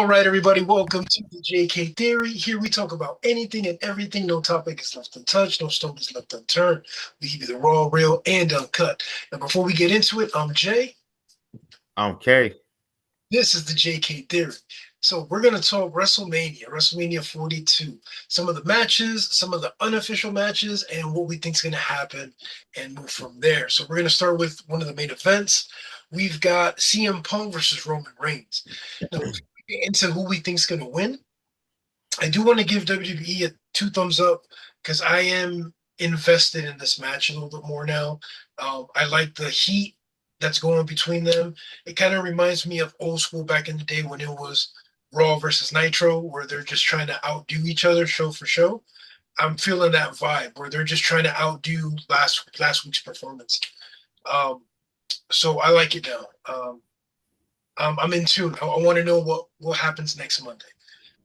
All right, everybody, welcome to the JK Theory. Here we talk about anything and everything. No topic is left untouched, no stone is left unturned. We keep it the raw, real, and uncut. Now, before we get into it, I'm Jay. Okay. This is the JK Theory. So we're going to talk WrestleMania 42. Some of the matches, some of the unofficial matches, and what we think is going to happen and move from there. So we're going to start with one of the main events. We've got CM Punk versus Roman Reigns. Now, before we get into who we think is going to win, I do want to give WWE a two thumbs up because I am invested in this match a little bit more now. I like the heat that's going between them. It kind of reminds me of old school back in the day when it was Raw versus Nitro, where they're just trying to outdo each other show for show. I'm feeling that vibe where they're just trying to outdo last week's performance. Um, so I like it now. I'm in tune. I want to know what happens next Monday.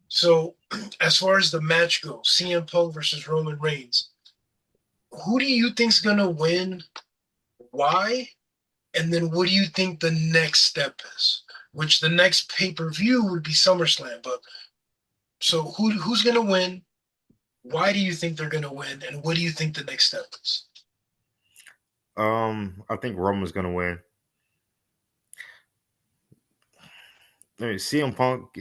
So, as far as the match goes, CM Punk versus Roman Reigns, who do you think's gonna win? Why? And then what do you think the next step is? Which the next pay per view would be SummerSlam. But so who's gonna win? Why do you think they're gonna win? And what do you think the next step is? I think Roman's gonna win. I mean, CM Punk,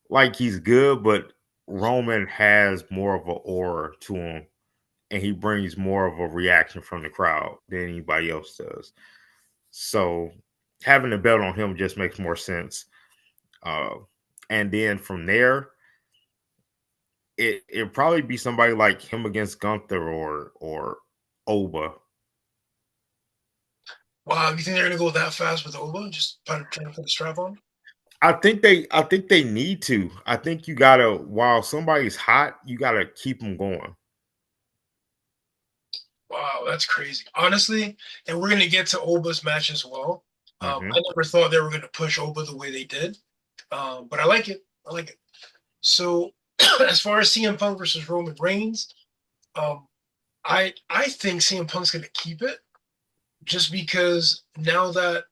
like he's good, but Roman has more of an aura to him, and he brings more of a reaction from the crowd than anybody else does. So having a belt on him just makes more sense. Uh, and then from there, it'll probably be somebody like him against Gunther or Oba. Wow, you think they're gonna go that fast with Oba? Just trying to put a strap on? I think they need to. I think you gotta while somebody's hot, you gotta keep them going. Wow, that's crazy. Honestly, and we're gonna get to Oba's match as well. Hmm. I never thought they were gonna push Oba the way they did. But I like it. I like it. So as far as CM Punk versus Roman Reigns, um, I think CM Punk's gonna keep it just because now that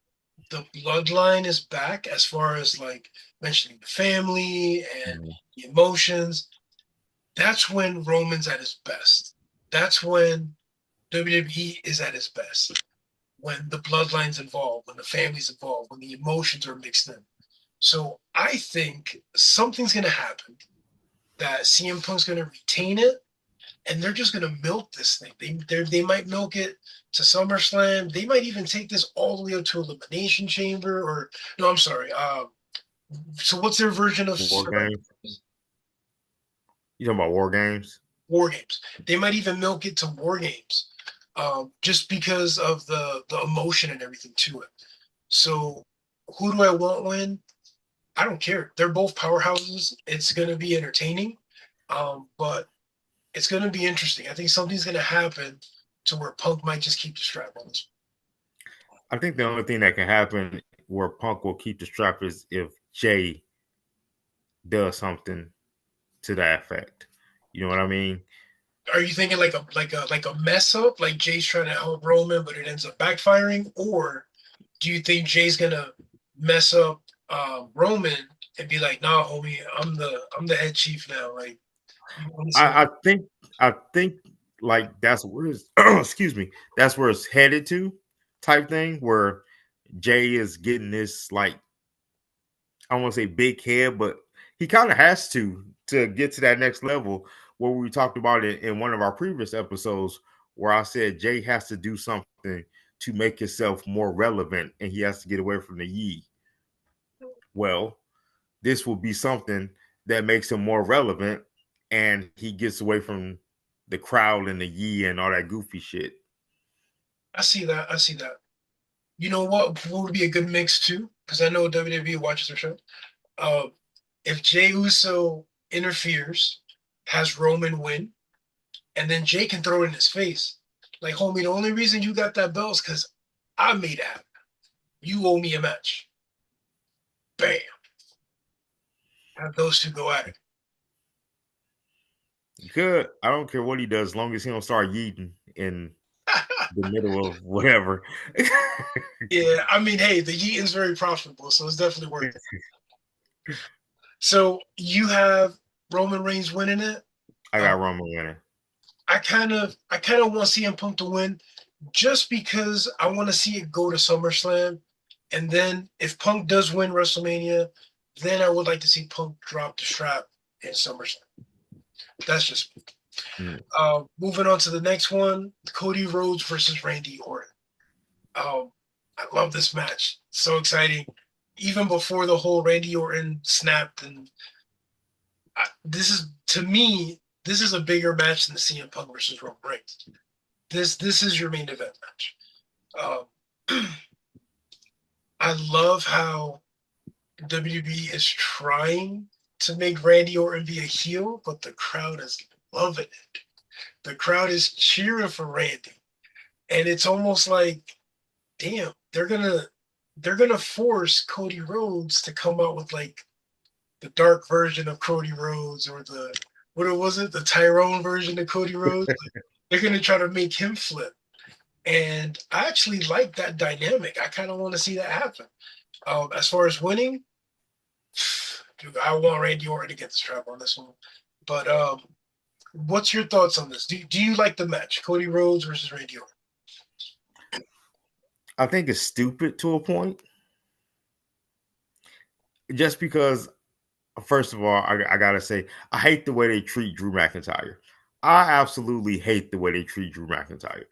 the bloodline is back, as far as like mentioning the family and the emotions, that's when Roman's at his best. That's when WWE is at its best. When the bloodline's involved, when the family's involved, when the emotions are mixed in. So I think something's gonna happen that CM Punk's gonna retain it, and they're just gonna milk this thing. They might milk it to SummerSlam. They might even take this all the way up to Elimination Chamber. Or no, I'm sorry. So what's their version of War games. You talking about war games? War Games? They might even milk it to War Games, just because of the emotion and everything to it. So who do I want win? I don't care. They're both powerhouses. It's gonna be entertaining, but it's going to be interesting. I think something's going to happen to where Punk might just keep the strap on this. I think the only thing that can happen where Punk will keep the strap is if Jay does something to that effect. You know what I mean? Are you thinking like a mess up, like Jay's trying to help Roman, but it ends up backfiring, or do you think Jay's gonna mess up Roman and be like, "Nah, homie, I'm the head chief now." Like, you know, I think like that's where it's excuse me, that's where it's headed to type thing where Jay is getting this like I don't want to say big head, but he kind of has to get to that next level where we talked about it in one of our previous episodes where I said Jay has to do something to make himself more relevant and he has to get away from the ye. Well, this will be something that makes him more relevant and he gets away from the crowd and the ye and all that goofy shit. I see that. I see that. You know what would be a good mix too? Because I know WWE watches their show. Uh, if Jay Uso interferes, has Roman win, and then Jay can throw it in his face. Like, homie, the only reason you got that belt is because I made it happen. You owe me a match. Bam. Have those two go at it. Good. I don't care what he does as long as he don't start yeeting in the middle of whatever. Yeah, I mean, hey, the Yeaton's very profitable, so it's definitely worth it. So you have Roman Reigns winning it. I Uh, got Roman winning. I kind of want CM Punk to win just because I want to see it go to SummerSlam, and then if Punk does win WrestleMania, then I would like to see Punk drop the strap in SummerSlam. That's just me. Mm. Moving on to the next one, Cody Rhodes versus Randy Orton. Um, I love this match. So exciting. Even before the whole Randy Orton snapped, and this is to me, this is a bigger match than the CM Punk versus Roman Reigns. This is your main event match. Um, I love how WWE is trying to make Randy Orton be a heel, but the crowd is loving it. The crowd is cheering for Randy, and it's almost like, damn, they're gonna force Cody Rhodes to come out with like the dark version of Cody Rhodes, or the what was it, the Tyrone version of Cody Rhodes. Like, they're gonna try to make him flip, and I actually like that dynamic. I kind of want to see that happen. As far as winning, dude, I want Randy Orton to get the strap on this one. But what's your thoughts on this? Do you like the match, Cody Rhodes versus Randy Orton? I think it's stupid to a point, just because. First of all, I gotta say, I hate the way they treat Drew McIntyre. I absolutely hate the way they treat Drew McIntyre.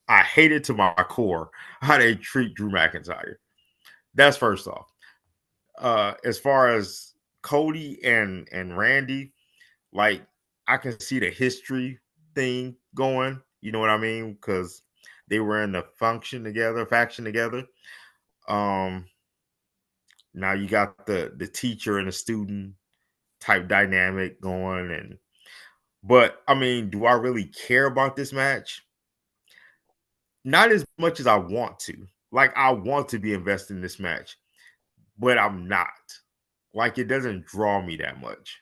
I hate it to my core how they treat Drew McIntyre. That's first off. As far as Cody and Randy, like I can see the history thing going. You know what I mean? Because they were in the faction together. Um, Now you got the teacher and the student type dynamic going, and but I mean, do I really care about this match? Not as much as I want to. Like I want to be invested in this match, but I'm not. Like it doesn't draw me that much.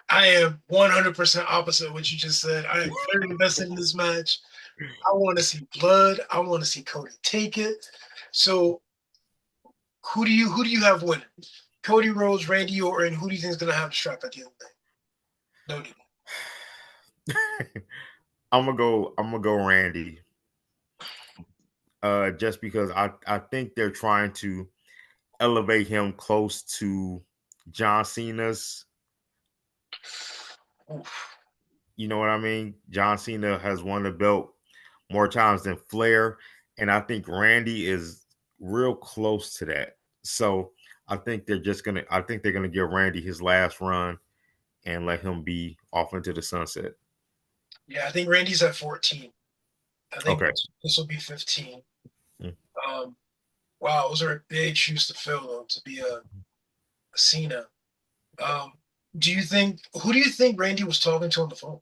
I am 100% opposite of what you just said. I am very invested in this match. I want to see blood. I want to see Cody take it. So who do you have winning? Cody Rhodes, Randy Orton. Who do you think is going to have the strap at the end of the day? No, dude. I'm gonna go Randy. Just because I think they're trying to elevate him close to John Cena's. Oof. You know what I mean? John Cena has won the belt more times than Flair, and I think Randy is real close to that. So I think they're gonna give Randy his last run and let him be off into the sunset. Yeah, I think Randy's at 14. I think Okay. this will be 15. Mm. Um, wow, those are big shoes to fill, though, to be a Cena. Um, who do you think Randy was talking to on the phone?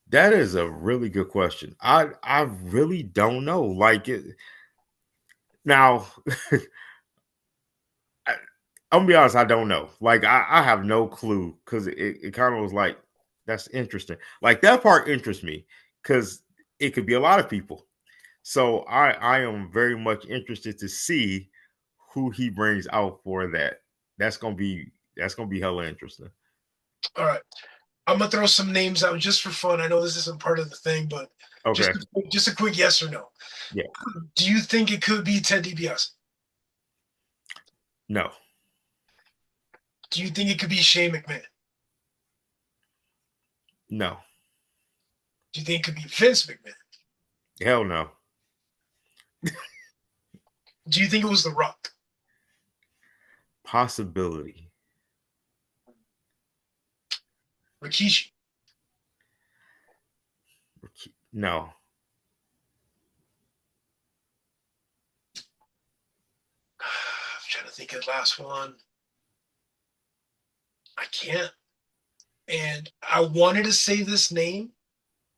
That is a really good question. I really don't know. Like it now, I, I'm gonna be honest. I don't know. Like I have no clue because it kind of was like that's interesting. Like that part interests me because it could be a lot of people. So I am very much interested to see who he brings out for that. That's gonna be hella interesting. All right. I'm gonna throw some names out just for fun. I know this isn't part of the thing, but Okay. just a quick yes or no. Yeah. Do you think it could be Ted DiBiase? No. Do you think it could be Shane McMahon? No. Do you think it could be Vince McMahon? Hell no. Do you think it was The Rock? Possibility. Rikishi? No. I'm trying to think of the last one. I can't. And I wanted to say this name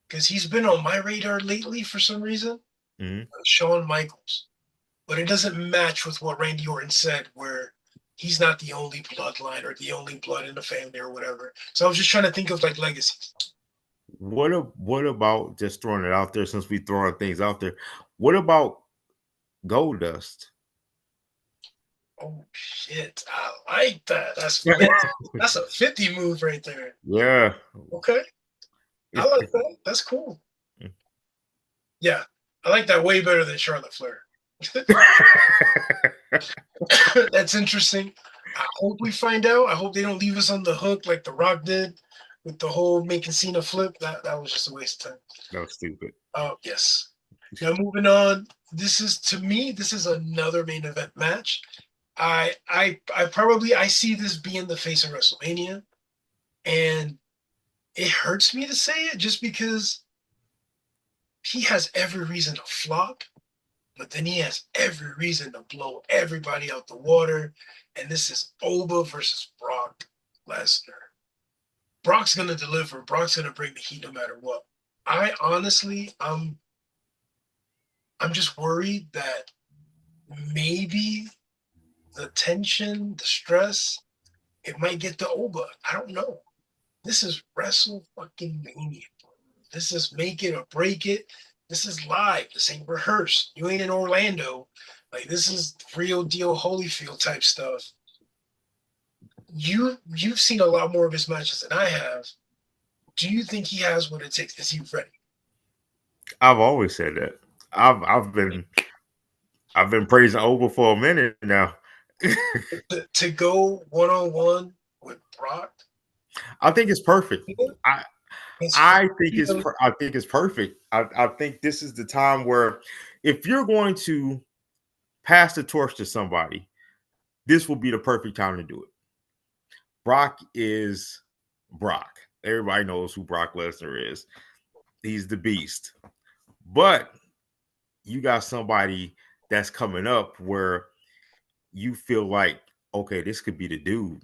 because he's been on my radar lately for some reason. Mhm. Shawn Michaels. But it doesn't match with what Randy Orton said, where he's not the only bloodline or the only blood in the family or whatever. So I was just trying to think of like legacies. What about just throwing it out there since we throwing things out there? What about Gold Dust? Oh shit! I like that. That's a 50 move right there. Yeah. Okay, I like that. That's cool. Yeah, I like that way better than Charlotte Flair. That's interesting. I hope we find out. I hope they don't leave us on the hook like The Rock did with the whole making Cena flip. That was just a waste of time. That was stupid. Yes. Now moving on. This is to me. This is another main event match. I probably I see this being the face of WrestleMania, and it hurts me to say it just because he has every reason to flop, but then he has every reason to blow everybody out the water. And this is Oba versus Brock Lesnar. Brock's gonna deliver. Brock's gonna bring the heat no matter what. I honestly, I'm just worried that maybe the tension, the stress, it might get to Oba. I don't know. This is Wrestle fucking Mania. This is make it or break it. This is live. This ain't rehearsed. You ain't in Orlando. Like this is real deal Holyfield type stuff. You've seen a lot more of his matches than I have. Do you think he has what it takes? Is he ready I've always said that. I've been praising Oba for a minute now. to go one on one with Brock? I think it's perfect. I It's I think it's perfect. I think this is the time where if you're going to pass the torch to somebody, this will be the perfect time to do it. Brock is Brock. Everybody knows who Brock Lesnar is. He's the beast. But you got somebody that's coming up where you feel like, okay, this could be the dude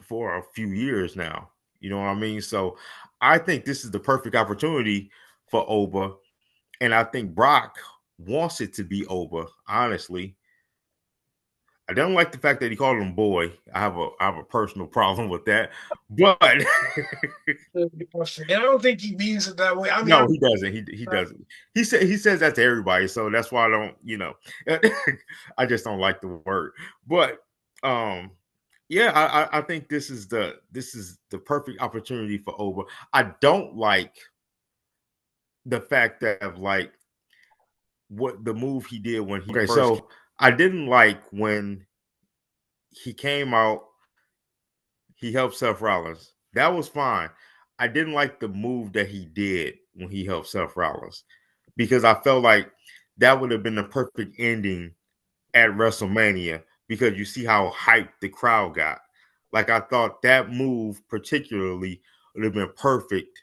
for a few years now. You know what I mean? So I think this is the perfect opportunity for Oba. And I think Brock wants it to be Oba, honestly. I don't like the fact that he called him boy. I have a personal problem with that. But and I don't think he means it that way. I mean, no, he doesn't. He doesn't. He says that to everybody. So that's why I don't, I just don't like the word. But yeah, I think this is the perfect opportunity for Oba. I don't like the fact that of like what the move he did when he first so I didn't like when he came out, he helped Seth Rollins. That was fine. I didn't like the move that he did when he helped Seth Rollins because I felt like that would have been the perfect ending at WrestleMania because you see how hyped the crowd got. Like I thought that move particularly would have been perfect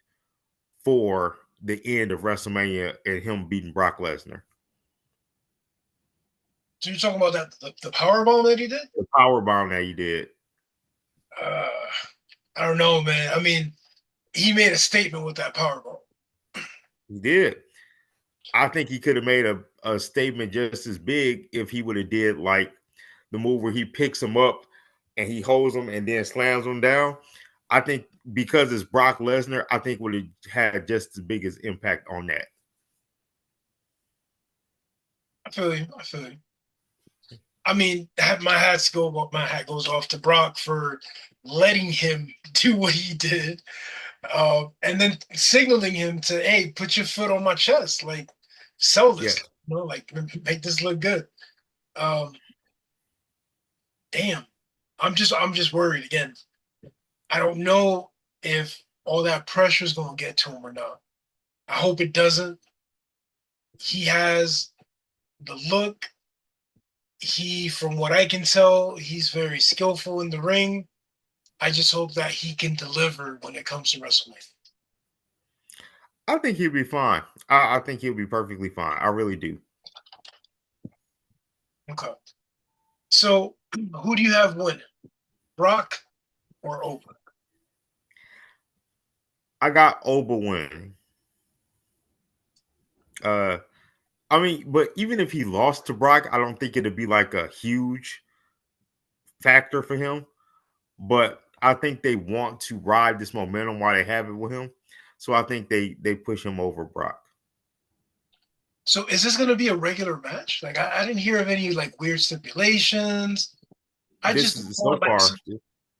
for the end of WrestleMania and him beating Brock Lesnar. so you're talking about the power bomb that he did? The power bomb that he did. Uh, I don't know, man. I mean, he made a statement with that power bomb. He did. I think he could have made a statement just as big if he would have did like the move where he picks him up and he holds him and then slams him down. I think because it's Brock Lesnar, I think would have had just as big as impact on that. I feel you. I feel you. I mean, my hat goes off to Brock for letting him do what he did, and then signaling him to, hey, put your foot on my chest, like sell Yeah. this, like make this look good. Um, damn, I'm just worried again. I don't know if all that pressure is gonna get to him or not. I hope it doesn't. He has the look. From what I can tell, he's very skillful in the ring. I just hope that he can deliver when it comes to WrestleMania. I think he'll be fine. I think he'll be perfectly fine. I really do. Okay. So, who do you have winning, Brock or Oba? I got Oba winning. I mean, but even if he lost to Brock, I don't think it'd be like a huge factor for him. But I think they want to ride this momentum while they have it with him. So I think they push him over Brock. So, is this going to be a regular match? Like, I didn't hear of any like weird stipulations. I this just is so want like far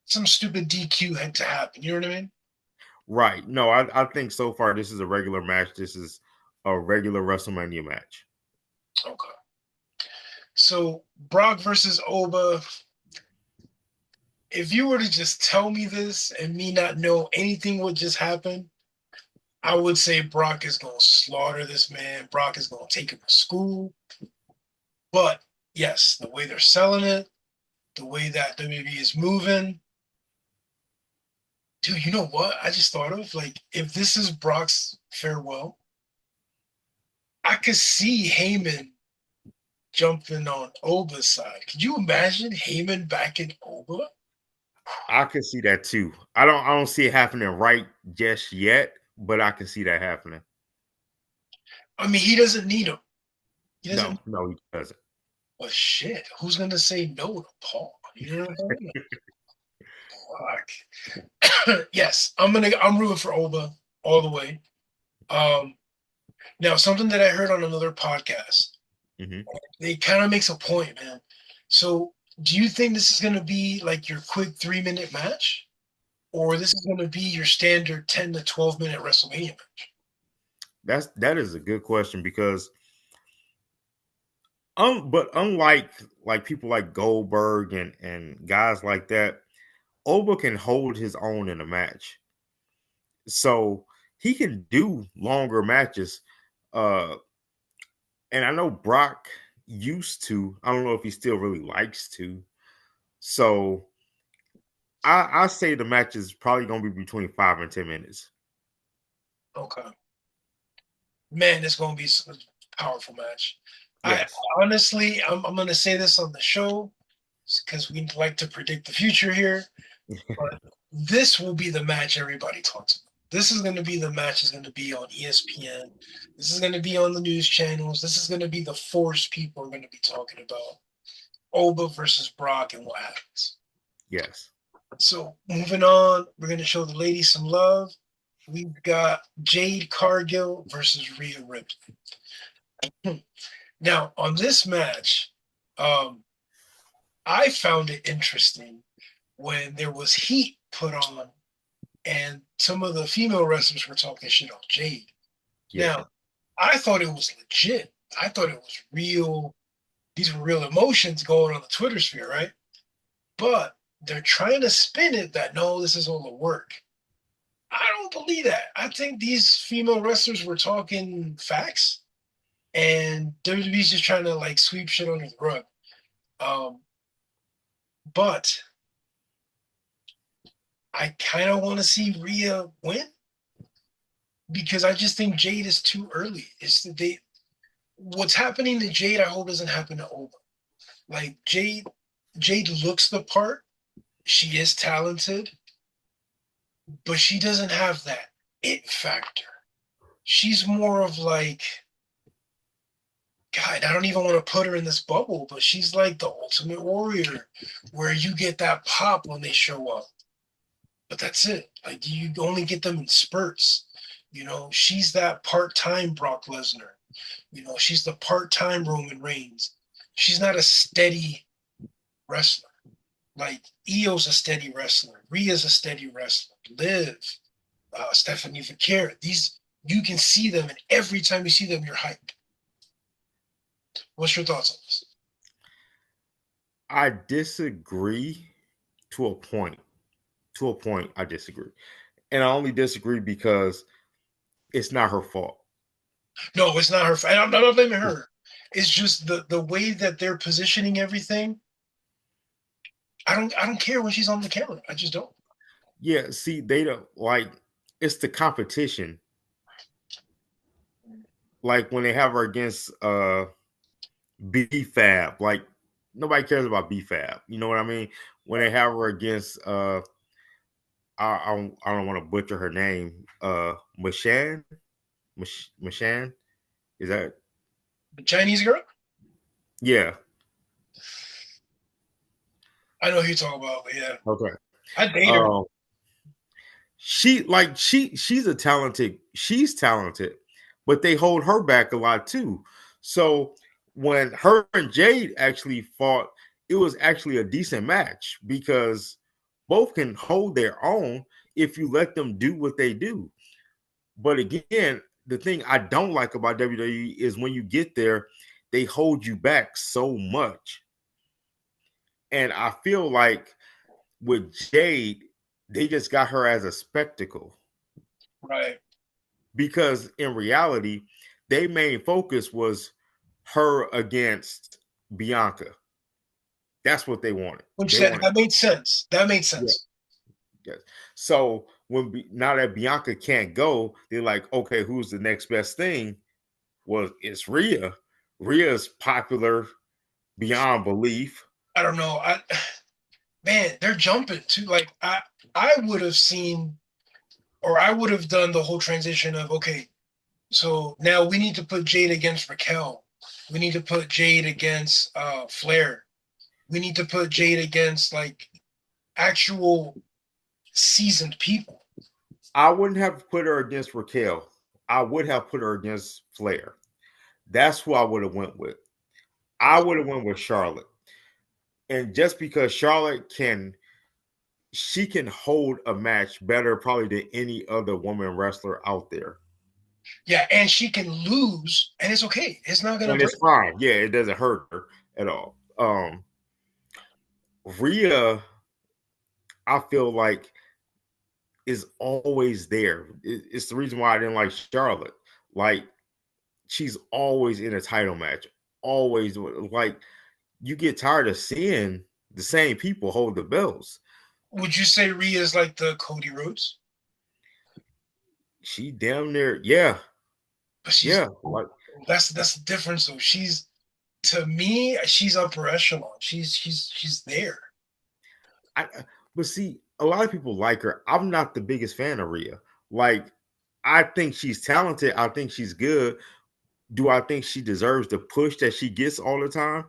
some stupid DQ had to happen. You know what I mean? right. No, I think so far this is a regular match. This is a regular WrestleMania match. Okay. So Brock versus Oba. If you were to just tell me this and me not know anything what just happened, I would say Brock is going to slaughter this man. Brock is going to take him to school. But yes, the way they're selling it, the way that WWE is moving, dude, you know what? I just thought of like if this is Brock's farewell, I could see Heyman jumping on Oba's side. Could you imagine Heyman backing Oba? I can see that too. I don't see it happening right just yet, but I can see that happening. I mean, he doesn't need him. He No, doesn't. no, he doesn't. But shit, who's gonna say no to Paul? You know what I'm saying? Fuck. Yes, I'm rooting for Oba all the way. Um, Now something that I heard on another podcast, Hmm. it kind of makes a point, man. So, do you think this is gonna be like your quick 3 minute match, or this is gonna be your standard 10 to 12 minute WrestleMania match? That is a good question because but unlike like people like Goldberg and guys like that, Oba can hold his own in a match. So he can do longer matches. Uh and I know Brock used to. I don't know if he still really likes to. So I say the match is probably gonna be between 5 and 10 minutes. Okay, man, it's gonna be such a powerful match. I Yes. honestly, I'm gonna say this on the show because we like to predict the future here. But this will be the match everybody talks about. This is going to be the match is going to be on ESPN. This is going to be on the news channels. This is going to be the force people are going to be talking about. Oba versus Brock and what happens. Yes. So moving on, we're going to show the ladies some love. We've got Jade Cargill versus Rhea Ripley. Now on this match, um, I found it interesting when there was heat put on and some of the female wrestlers were talking shit on Jade. Yeah. Now, I thought it was legit. I thought it was real. These were real emotions going on the Twitter sphere, right? But they're trying to spin it that no, this is all the work. I don't believe that. I think these female wrestlers were talking facts, and WWE's just trying to like sweep shit under the rug. Um, but I kind of want to see Rhea win because I just think Jade is too early. It's the they what's happening to Jade. I hope doesn't happen to Oba. Like Jade looks the part. She is talented, but she doesn't have that it factor. She's more of like, God, I don't even want to put her in this bubble, but she's like the ultimate warrior, where you get that pop when they show up. But that's it. Like you only get them in spurts. You know, she's that part-time Brock Lesnar. You know, she's the part-time Roman Reigns. She's not a steady wrestler. Like Io's a steady wrestler. Rhea's a steady wrestler. Liv, Stephanie Vaquera. These you can see them, and every time you see them, you're hyped. What's your thoughts on this? I disagree to a point. To a point, I disagree. And I only disagree because it's not her fault. No, it's not her. I'm not blaming her. It's just the way that they're positioning everything. I don't care when she's on the camera. I just don't. Yeah, see, they don't like it's the competition. Like when they have her against BFAB, like nobody cares about BFAB. You know what I mean? When they have her against I don't want to butcher her name. Mashan? Mashan? Is that The Chinese girl. yeah. I know who you're talking about. But yeah, Okay. I date her. Um she's talented, but they hold her back a lot too. So when her and Jade actually fought, it was actually a decent match because both can hold their own if you let them do what they do. But again, the thing I don't like about WWE is when you get there, they hold you back so much. And I feel like with Jade, they just got her as a spectacle Right. because in reality, their main focus was her against Bianca. That's what they wanted. Which They wanted, that made sense. That made yeah, sense. yes. So now that Bianca can't go, they're like, okay, who's the next best thing? Well, it's Rhea. Rhea's popular beyond belief. I don't know. I man, they're jumping too. Like I would have seen, or I would have done the whole transition of, okay, so now we need to put Jade against Raquel. We need to put Jade against Flair. We need to put Jade against like actual seasoned people. I wouldn't have put her against Raquel. I would have put her against Flair. That's who I would have went with. I would have went with Charlotte. And just because Charlotte she can hold a match better probably than any other woman wrestler out there. Yeah, and she can lose, and it's okay. It's not gonna And break. it's fine. Yeah, it doesn't hurt her at all. Rhea, I feel like is always there. It's the reason why I didn't like Charlotte. Like she's always in a title match. Always like you get tired of seeing the same people hold the belts. Would you say Rhea is like the Cody Rhodes? She damn near, yeah, But she's yeah. Like that's the difference though. She's to me, she's upper echelon. She's there. I but see, a lot of people like her. I'm not the biggest fan of Rhea. Like, I think she's talented. I think she's good. Do I think she deserves the push that she gets all the time?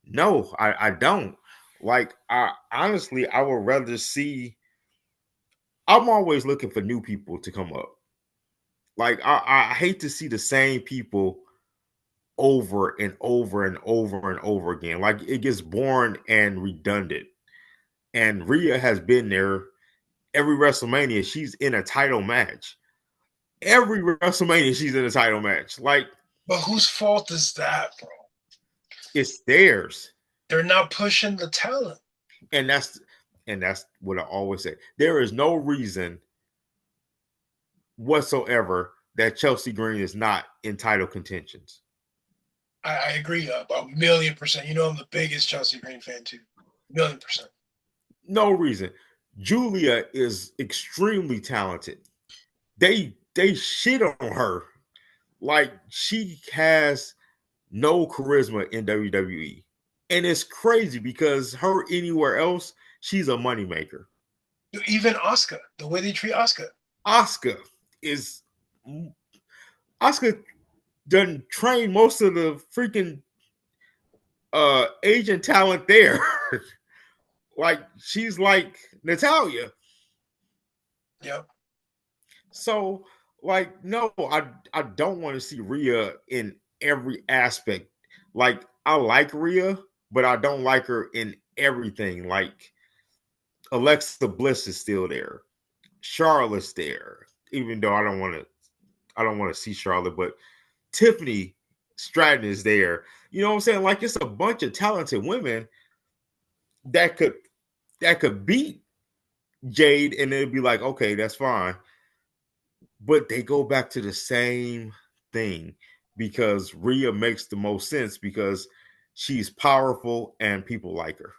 No, I don't. Like, I honestly, I would rather see. I'm always looking for new people to come up. Like, I hate to see the same people over and over and over and over again. Like, it gets boring and redundant. And Rhea has been there every WrestleMania. She's in a title match. Every WrestleMania, she's in a title match. Like, But whose fault is that, bro? it's theirs. They're not pushing the talent. And that's what I always say. There is no reason whatsoever that Chelsea Green is not in title contentions. I agree about 1,000,000%. You know, I'm the biggest Chelsea Green fan too. 1,000,000%. No reason. Julia is extremely talented. They shit on her like she has no charisma in WWE. And it's crazy because her anywhere else, she's a moneymaker. Even Oscar, the way they treat Oscar. Oscar is Oscar doesn't train most of the freaking Asian talent there. Like she's like Natalia. Yep. So like no, I don't want to see Rhea in every aspect. Like I like Rhea, but I don't like her in everything. Like Alexa Bliss is still there. Charlotte's there. Even though I don't want to see Charlotte, but Tiffany Stratton is there. You know what I'm saying? Like it's a bunch of talented women that could beat Jade, and it'd be like, okay, that's fine. But they go back to the same thing because Rhea makes the most sense because she's powerful and people like her.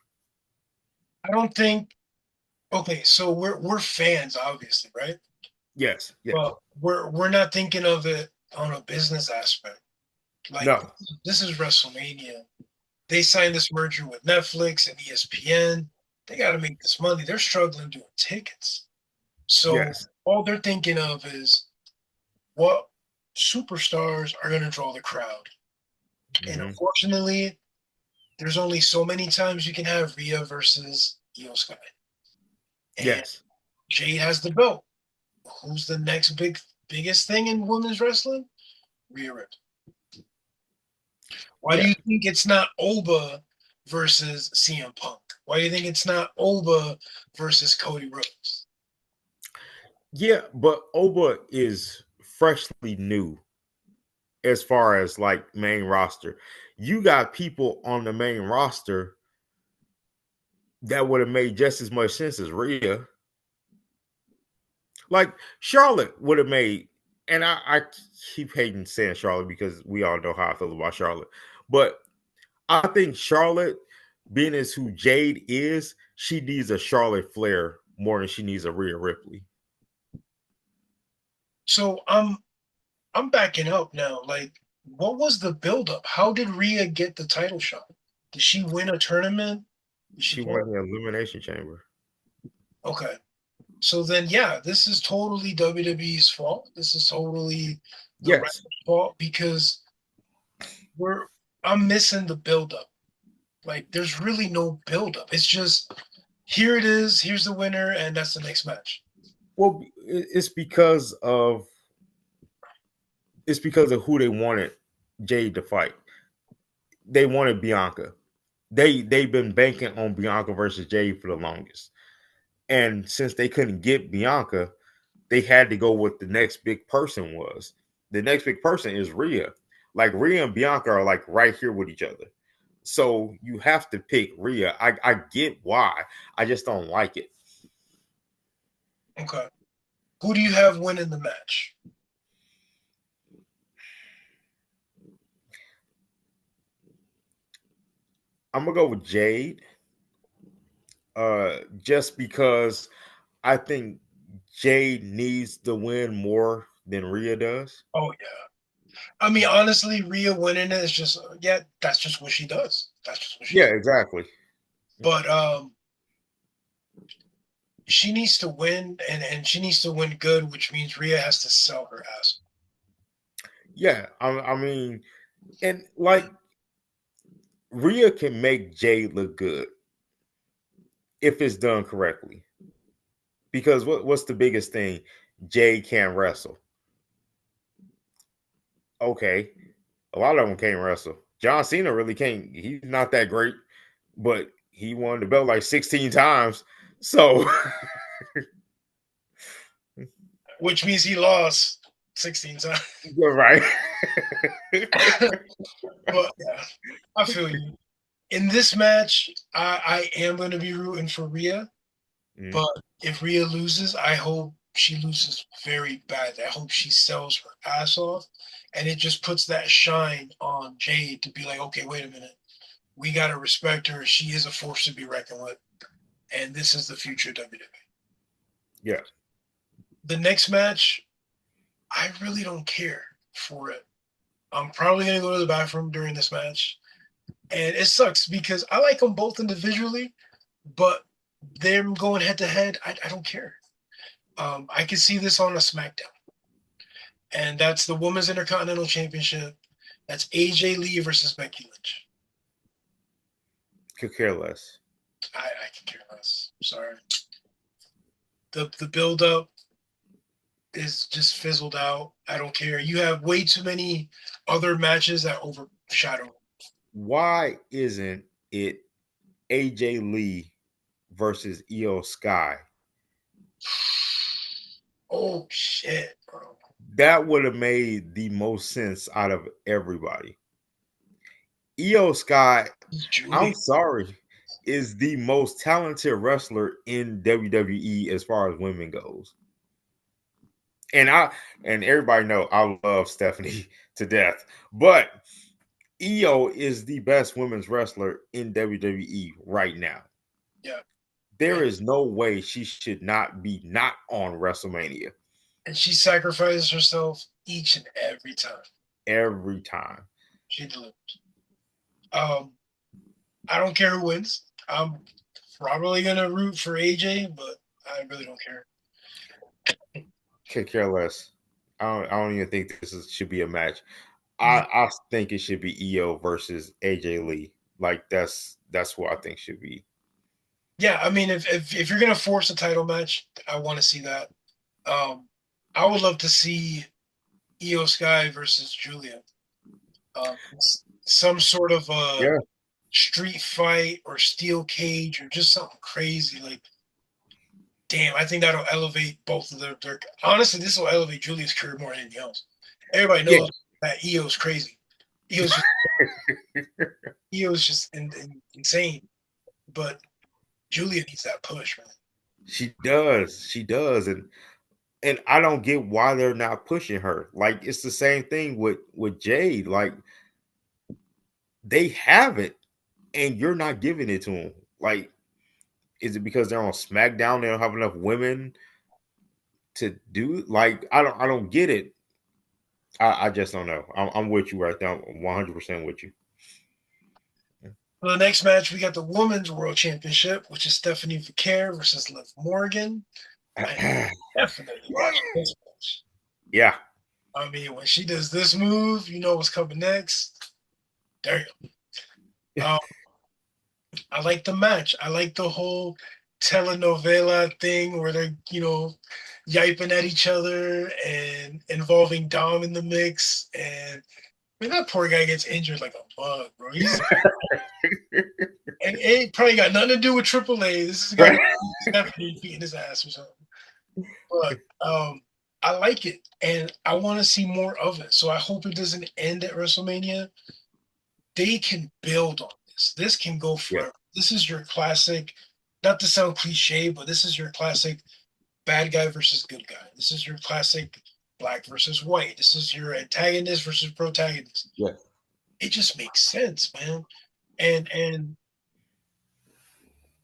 I don't think. Okay, so we're fans, obviously, right? Yes, yes. But we're not thinking of it on a business aspect. Like No. this is WrestleMania. They signed this merger with Netflix and ESPN. They got to make this money. They're struggling doing tickets. So Yes. all they're thinking of is what superstars are going to draw the crowd. And Mm-hmm. unfortunately, there's only so many times you can have Rhea versus Io Sky. And Yes. Jade has the belt. Who's the next biggest thing in women's wrestling? Rhea Ripley. Why do Yeah. you think it's not Oba versus CM Punk? Why do you think it's not Oba versus Cody Rhodes? Yeah, but Oba is freshly new as far as like main roster. You got people on the main roster that would have made just as much sense as Rhea. Like Charlotte would have made, and I keep hating saying Charlotte because we all know how I feel about Charlotte. But I think Charlotte, being as who Jade is, she needs a Charlotte Flair more than she needs a Rhea Ripley. So I'm backing up now. Like, what was the buildup? How did Rhea get the title shot? Did she win a tournament? Did she She pull won it? the Elimination Chamber. Okay. So then, yeah, this is totally WWE's fault. This is totally the Yes. wrestler's fault because we're I'm missing the buildup. Like, there's really no buildup. It's just here it is. Here's the winner, and that's the next match. Well, it's because of who they wanted Jade to fight. They wanted Bianca. They've been banking on Bianca versus Jade for the longest. And since they couldn't get Bianca, they had to go with the next big person was. The next big person is Rhea. Like Rhea and Bianca are like right here with each other. So you have to pick Rhea. I get why. I just don't like it. Okay. Who do you have winning the match? I'm gonna go with Jade. Just because I think Jade needs to win more than Rhea does. Oh yeah. I mean, honestly, Rhea winning it is just yeah, that's just what she does. That's just what she Yeah, does. exactly. But she needs to win and she needs to win good, which means Rhea has to sell her ass. Yeah, I mean, and like Rhea can make Jade look good if it's done correctly. Because what's the biggest thing? Jade can't wrestle. Okay, a lot of them can't wrestle. John Cena really can't. He's not that great, but he won the belt like 16 times. So Which means he lost 16 times. you're right. But yeah, I feel you. In this match, I am going to be rooting for Rhea. Mm, But if Rhea loses, I hope she loses very bad. I hope she sells her ass off. And it just puts that shine on Jade to be like, okay, wait a minute. We got to respect her. She is a force to be reckoned with. And this is the future of WWE. yeah. The next match, I really don't care for it. I'm probably going to go to the bathroom during this match. And it sucks because I like them both individually, but them going head to head, I don't care. I can see this on a SmackDown. And that's the Women's Intercontinental Championship. That's AJ Lee versus Becky Lynch. Could care less. I can care less. Sorry. The build up is just fizzled out. I don't care. You have way too many other matches that overshadow. Why isn't it AJ Lee versus Io Sky? Oh shit, bro. That would have made the most sense out of everybody. Io Sky, I'm Julie. sorry, is the most talented wrestler in WWE as far as women goes. And everybody know I love Stephanie to death, but Io is the best women's wrestler in WWE right now. Yeah. There And, is no way she should not be not on WrestleMania and she sacrifices herself each and every time. every time. She delivers. Um, I don't care who wins. I'm probably gonna root for AJ, but I really don't care. Could care less. I don't even think should be a match. Yeah, I think it should be Io versus AJ Lee. Like that's what I think should be. yeah. I mean, if you're gonna force a title match, I want to see that. Um, I would love to see Io Sky versus Julia. Some sort of Yeah. street fight or steel cage or just something crazy. Like, damn, I think that'll elevate both of their honestly, this will elevate Julia's career more than anything else. Everybody Yeah, knows that Io's crazy. Io's just Io's just insane. But Julia needs that push, man. she does. She does. And I don't get why they're not pushing her. Like it's the same thing with Jade. Like they have it, and you're not giving it to them. Like, is it because they're on SmackDown? They don't have enough women to do. Like, I don't get it. I just don't know. I'm with you right there. I'm 100% with you. For the next match, we got the Women's World Championship, which is Stephanie Vaquer versus Liv Morgan. I definitely watch this match. Yeah. I mean, when she does this move, you know what's coming next. Damn. Um, I like the match. I like the whole telenovela thing where they're, yiping at each other and involving Dom in the mix. And I mean, that poor guy gets injured like a bug, bro. And it probably got nothing to do with AAA. This is got Stephanie beating his ass or something. But I like it, and I want to see more of it. So I hope it doesn't end at WrestleMania. They can build on this. This can go Yeah. forever. This is your classic, not to sound cliche, but this is your classic bad guy versus good guy. This is your classic black versus white. This is your antagonist versus protagonist. Yeah. It just makes sense, man. And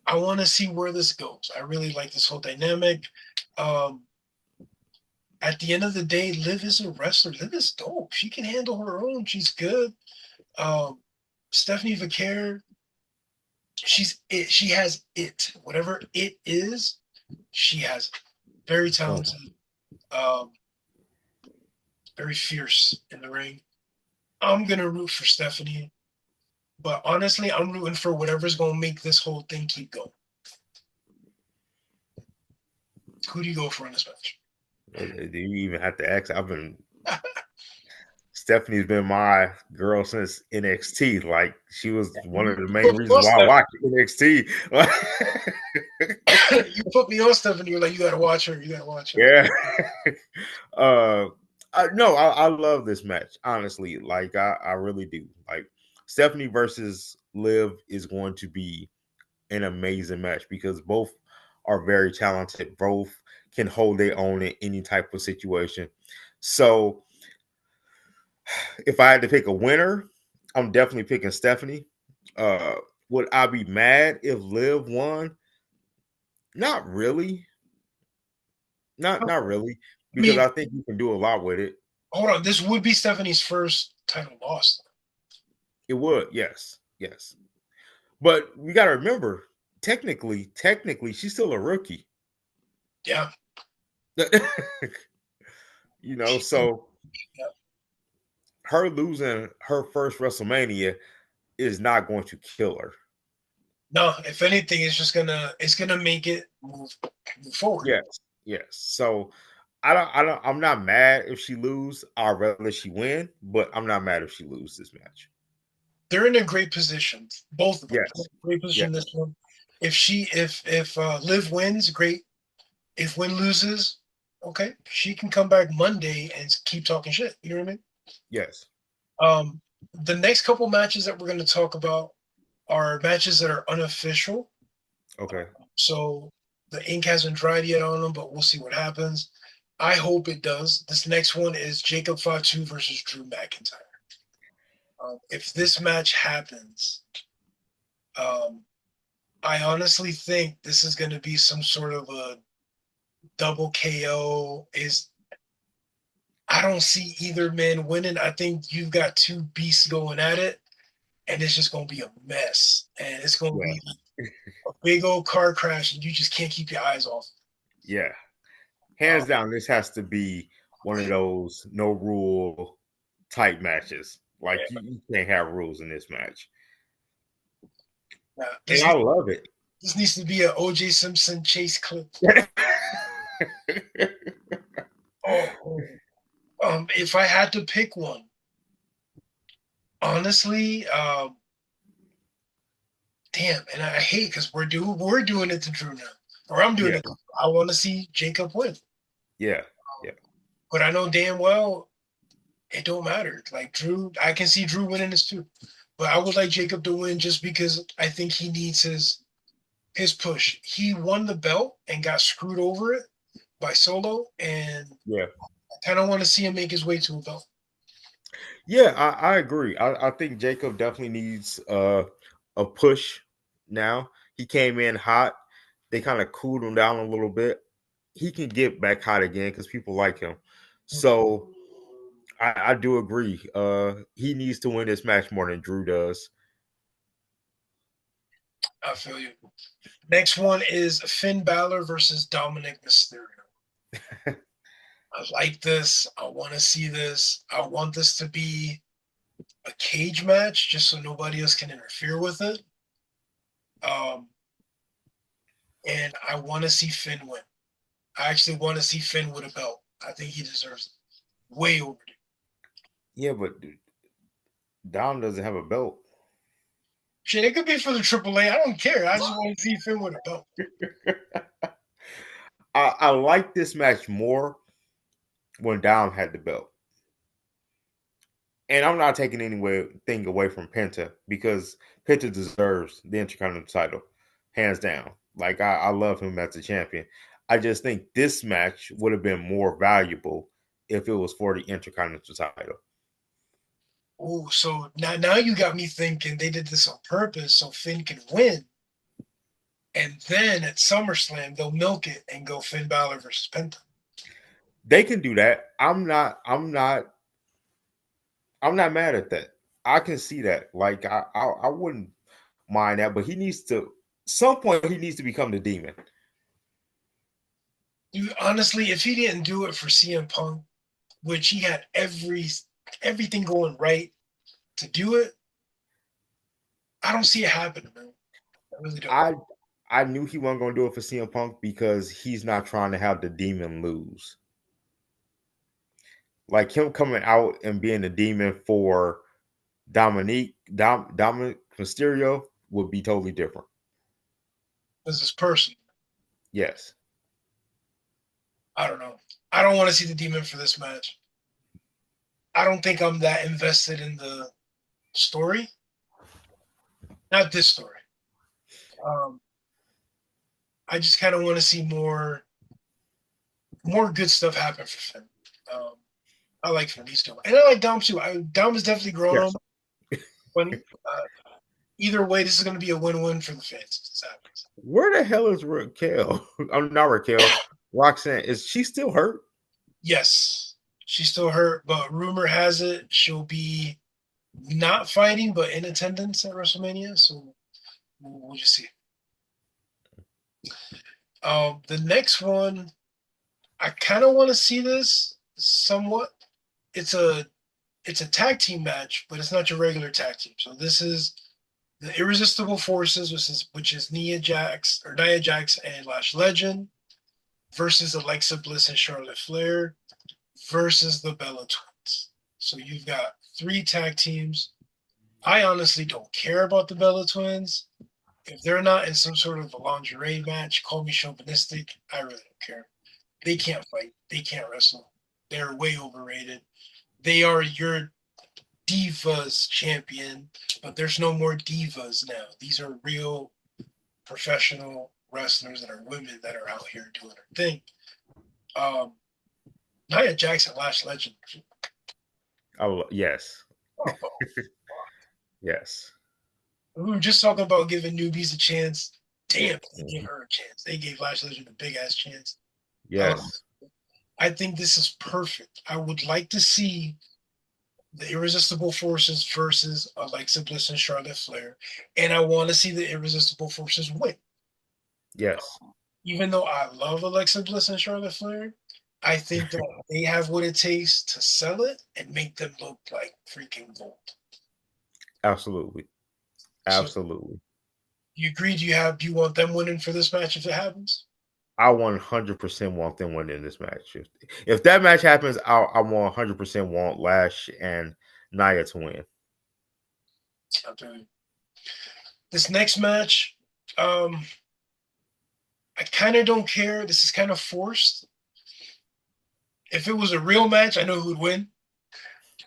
I want to see where this goes. I really like this whole dynamic. Um, at the end of the day, Liv is a wrestler. Liv is dope. She can handle her own. She's good. Um, Stephanie Vaquer, she's it. She has it. Whatever it is, she has it. Very talented. Um, very fierce in the ring. I'm gonna root for Stephanie, but honestly, I'm rooting for whatever's gonna make this whole thing keep going. Who do you go for in this match? Do you even have to ask? Stephanie's been my girl since NXT. Like she was one of the main reasons why I watched NXT. You put me on Stephanie. You're like, you gotta watch her. You gotta watch her. Yeah. uh, I love this match. Honestly, like I really do. Like Stephanie versus Liv is going to be an amazing match because both are very talented. Both can hold their own in any type of situation. So if I had to pick a winner, I'm definitely picking Stephanie. Uh, would I be mad if Liv won? Not really. Not really, I because mean, I think you can do a lot with it. hold on. This would be Stephanie's first title loss. It would, yes, yes. But we got to remember, technically, she's still a rookie. Yeah. So Yeah. her losing her first WrestleMania is not going to kill her. No, if anything, it's gonna make it move forward. Yes, yes. So I'm not mad if she lose. I'd rather she win, but I'm not mad if she lose this match. They're in a great position, both of them. Yes, Great yes, position. This one. If Liv wins, great. If Win loses, okay, she can come back Monday and keep talking shit. You know what I mean? yes. Um, the next couple matches that we're going to talk about are matches that are unofficial. Okay. So the ink hasn't dried yet on them, but we'll see what happens. I hope it does. This next one is Jacob Fatu versus Drew McIntyre. If this match happens, um, I honestly think this is going to be some sort of a double KO. I don't see either man winning. I think you've got two beasts going at it, and it's just going to be a mess. And it's going to Yeah. be a big old car crash, and you just can't keep your eyes off. Yeah. Hands down, this has to be one of those no rule type matches. Like you can't have rules in this match. And This I love it. this needs to be an OJ Simpson chase clip. Oh, if I had to pick one, honestly, damn, and I hate because we're doing it to Drew now, or I'm doing Yeah, it. I want to see Jacob win, yeah, yeah, but I know damn well it don't matter. Like Drew, I can see Drew winning this too, but I would like Jacob to win just because I think he needs his push. He won the belt and got screwed over it by Solo, and yeah. I kind of want to see him make his way to a belt. Yeah, I agree. I think Jacob definitely needs a push now. He came in hot. They kind of cooled him down a little bit. He can get back hot again because people like him. So I do agree. He needs to win this match more than Drew does. I feel you. Next one is Finn Balor versus Dominic Mysterio. I like this. I want to see this. I want this to be a cage match just so nobody else can interfere with it. Um, and I want to see Finn win. I actually want to see Finn with a belt. I think he deserves it. Way overdue. Yeah, but dude, Dom doesn't have a belt. Shit, it could be for the AAA. I don't care. I just want to see Finn with a belt. I like this match more when Dom had the belt. And I'm not taking anything away from Penta because Penta deserves the Intercontinental title, hands down. Like I love him as a champion. I just think this match would have been more valuable if it was for the Intercontinental title. Oh, so now you got me thinking they did this on purpose so Finn can win. And then at SummerSlam, they'll milk it and go Finn Balor versus Penta. They can do that. I'm not mad at that. I can see that. Like I wouldn't mind that, but he needs to some point he needs to become the demon. You honestly, if he didn't do it for CM Punk, which he had everything going right to do it, I don't see it happening, man. I really don't. I I knew he wasn't going to do it for CM Punk because he's not trying to have the demon lose. Like him coming out and being the demon for Dominic Mysterio would be totally different. This is personal. Yes. I don't know. I don't want to see the demon for this match. I don't think I'm that invested in the story. Not this story. Um, I just kind of want to see more good stuff happen for Finn. Um, I like Finn. He's still, and I like Dom too. Dom has definitely grown on Yes. me. Funny. Either way, this is going to be a win-win for the fans. This happens. Where the hell is Raquel? I'm not Raquel. Roxanne. Is she still hurt? Yes, she's still hurt, but rumor has it she'll be not fighting, but in attendance at WrestleMania. So we'll just see. The next one, I kind of want to see this somewhat. It's a it's a tag team match, but it's not your regular tag team. So this is the Irresistible Forces, which is Nia Jax and Lash Legend versus Alexa Bliss and Charlotte Flair versus the Bella Twins. So you've got three tag teams. I honestly don't care about the Bella Twins. If they're not in some sort of a lingerie match, call me chauvinistic. I really don't care. They can't fight. They can't wrestle. They're way overrated. They are your divas champion, but there's no more divas now. These are real professional wrestlers that are women that are out here doing their thing. Um, Nia Jackson, Lash Legend. Oh yes. Oh, Yes. we were just talking about giving newbies a chance. Damn, they gave Mhm. her a chance. They gave Lash Legend a big ass chance. Um, Yes. I think this is perfect. I would like to see the Irresistible Forces versus Alexa Bliss and Charlotte Flair, and I want to see the Irresistible Forces win. Yes. Even though I love Alexa Bliss and Charlotte Flair, I think that they have what it takes to sell it and make them look like freaking gold. Absolutely. So Absolutely. you agree? Do you want them winning for this match if it happens? I 100% want them winning this match. If that match happens, I 100% want Lash and Nia to win. Okay. This next match, I kind of don't care. This is kind of forced. If it was a real match, I know who would win.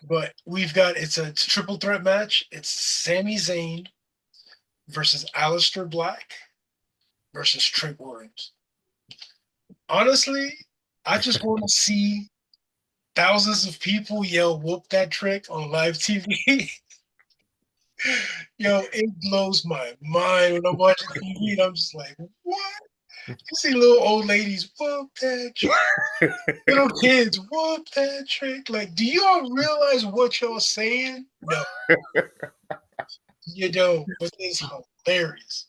But it's a triple threat match. It's Sami Zayn versus Aleister Black versus Trick Williams. Honestly, I just want to see thousands of people yell "whoop that trick" on live TV. Yo, it blows my mind when I'm watching TV and I'm just like, what? You see little old ladies whoop that trick, little kids whoop that trick. Like, do y'all realize what y'all saying? No, you don't. But it's hilarious.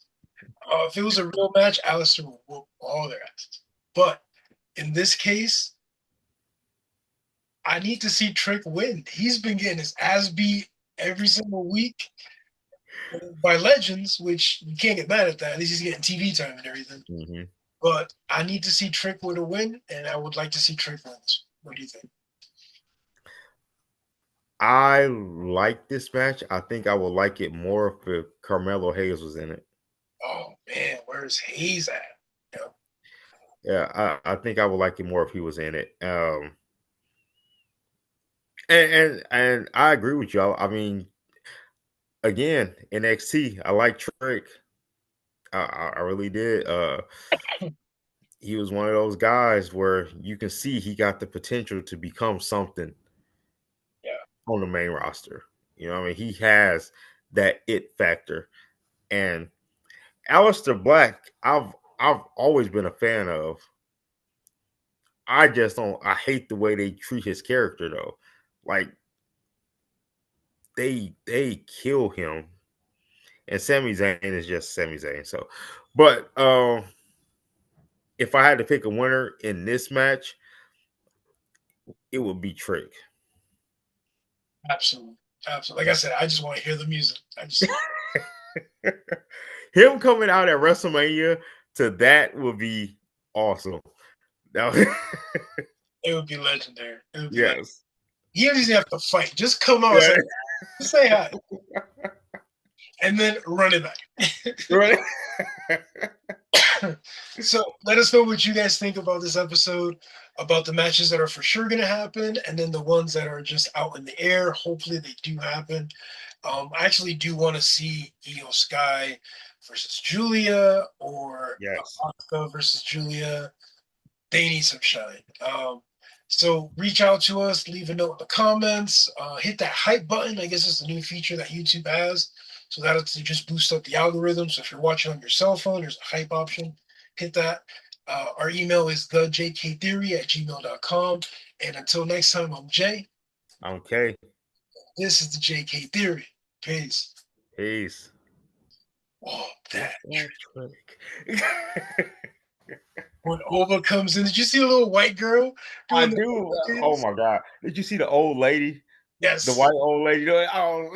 If it was a real match, Alistair would whoop all their asses. But in this case, I need to see Trick win. He's been getting his ass beat every single week by legends, which you can't get mad at that. At least he's getting TV time and everything. Mm-hmm. But I need to see Trick with a win, and I would like to see Trick wins. What do you think? I like this match. I think I would like it more if Carmelo Hayes was in it. Oh man, where's Hayes at? Yeah. Yeah, I think I would like it more if he was in it. And I agree with y'all. I mean, again, NXT, I like Trick. I really did. He was one of those guys where you can see he got the potential to become something Yeah. on the main roster. You know, what I mean, he has that it factor. And Aleister Black, I've always been a fan of. I just don't. I hate the way they treat his character though. Like they kill him, and Sami Zayn is just Sami Zayn. So, but if I had to pick a winner in this match, it would be Trick. Absolutely. Absolutely. Like I said, I just want to hear the music. I just Him coming out at WrestleMania to that would be awesome. That was, it would be legendary. It would be like yes. he doesn't even have to fight. Just come on, Yeah. say hi, and then run it back. Right. So let us know what you guys think about this episode, about the matches that are for sure going to happen, and then the ones that are just out in the air. Hopefully, they do happen. I actually do want to see Io Sky versus Julia or Yes. Asuka versus Julia. They need some shine. So reach out to us, leave a note in the comments, hit that hype button. I guess it's a new feature that YouTube has. So that'll just boost up the algorithm. So if you're watching on your cell phone, there's a hype option. Hit that. Our email is thejktheory@gmail.com. And until next time, I'm Jay. Okay. This is the JK Theory. Peace. Peace. Oh, that Trick. when Ova comes in, did you see a little white girl I doing the do. Oh dance? my god! Did you see the old lady? The Yes. white old lady. Oh,